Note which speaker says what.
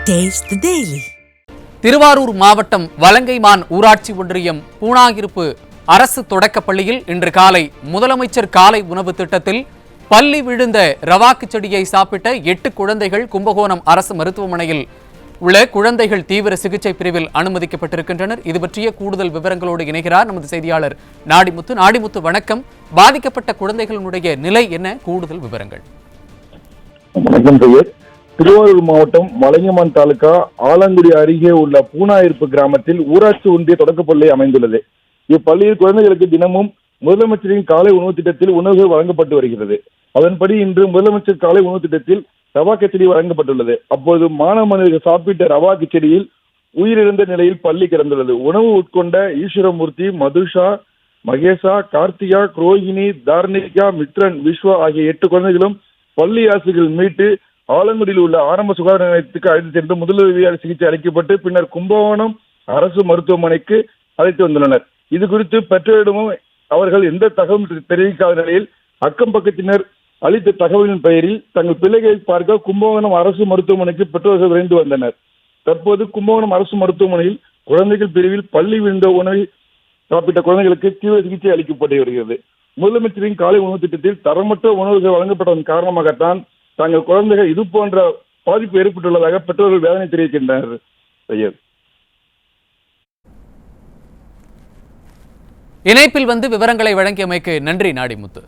Speaker 1: Taste the Daily.
Speaker 2: Thiruvarur மாவட்டம் வலங்கைமான் ஊராட்சி ஒன்றியம் பூனாகிருப்பு அரசு தொடக்கப்பள்ளியில் இன்று காலை முதலமைச்சர் காலை உணவு திட்டத்தில் பள்ளி விழுந்த ரவாக்கு செடியை சாப்பிட்ட 8 குழந்தைகள் கும்பகோணம் அரசு மருத்துவமனையில் உள்ள குழந்தைகள் தீவிர சிகிச்சை பிரிவில் அனுமதிக்கப்பட்டிருக்கின்றனர். இது பற்றிய கூடுதல் விவரங்களோடு இணைகிறார் நமது செய்தியாளர் நாடிமுத்து. வணக்கம். பாதிக்கப்பட்ட குழந்தைகளுடைய நிலை என்ன? கூடுதல் விவரங்கள்.
Speaker 3: திருவாரூர் மாவட்டம் வலங்கைமான் தாலுகா ஆலங்குடி அருகே உள்ள பூனாயிருப்பு கிராமத்தில் ஊராட்சி ஒன்றிய தொடக்கப்பள்ளி அமைந்துள்ளது. இப்பள்ளியில் குழந்தைகளுக்கு தினமும் முதலமைச்சரின் காலை உணவு திட்டத்தில் உணவுகள் வழங்கப்பட்டு வருகிறது. அதன்படி இன்று முதலமைச்சர் காலை உணவு திட்டத்தில் ரவா கிச்சடி வழங்கப்பட்டுள்ளது. அப்போது மாணவர்கள் சாப்பிட்ட ரவா கிச்சடியில் உயிரிழந்த நிலையில் பள்ளி கிடந்துள்ளது. உணவு உட்கொண்ட ஈஸ்வரமூர்த்தி, மதுஷா, மகேஷா, கார்த்திகா, ரோஹிணி, தார்னிகா, மித்ரன், விஸ்வா ஆகிய 8 குழந்தைகளும் பள்ளி ஆசிரியர்கள் மீட்டு ஆலங்குடியில் உள்ள ஆரம்ப சுகாதார நிலையத்துக்கு அழைத்து சென்று முதலுதவியாளர் சிகிச்சை அளிக்கப்பட்டு பின்னர் கும்பகோணம் அரசு மருத்துவமனைக்கு அழைத்து வந்துள்ளனர். இது குறித்து பெற்றோரிடமும் அவர்கள் எந்த தகவலும் தெரிவிக்காத நிலையில் அக்கம் பக்கத்தினர் அளித்த தகவலின் பெயரில் தங்கள் பிள்ளைகளை பார்க்க கும்பகோணம் அரசு மருத்துவமனைக்கு பெற்றோர்கள் விரைந்து வந்தனர். தற்போது கும்பகோணம் அரசு மருத்துவமனையில் குழந்தைகள் பிரிவில் பள்ளி விழுந்த உணவை சாப்பிட்ட குழந்தைகளுக்கு தீவிர சிகிச்சை அளிக்கப்பட்டு வருகிறது. முதலமைச்சரின் காலை உணவு திட்டத்தில் தரமற்ற உணவுகள் வழங்கப்பட்டதன் காரணமாகத்தான் தங்கள் குழந்தைகள் இது போன்ற பாதிப்பு ஏற்பட்டுள்ளதாக பெற்றோர்கள் வேதனை தெரிவிக்கின்றனர்.
Speaker 2: இணைப்பில் வந்து விவரங்களை வழங்கியமைக்கு நன்றி நாடிமுத்து.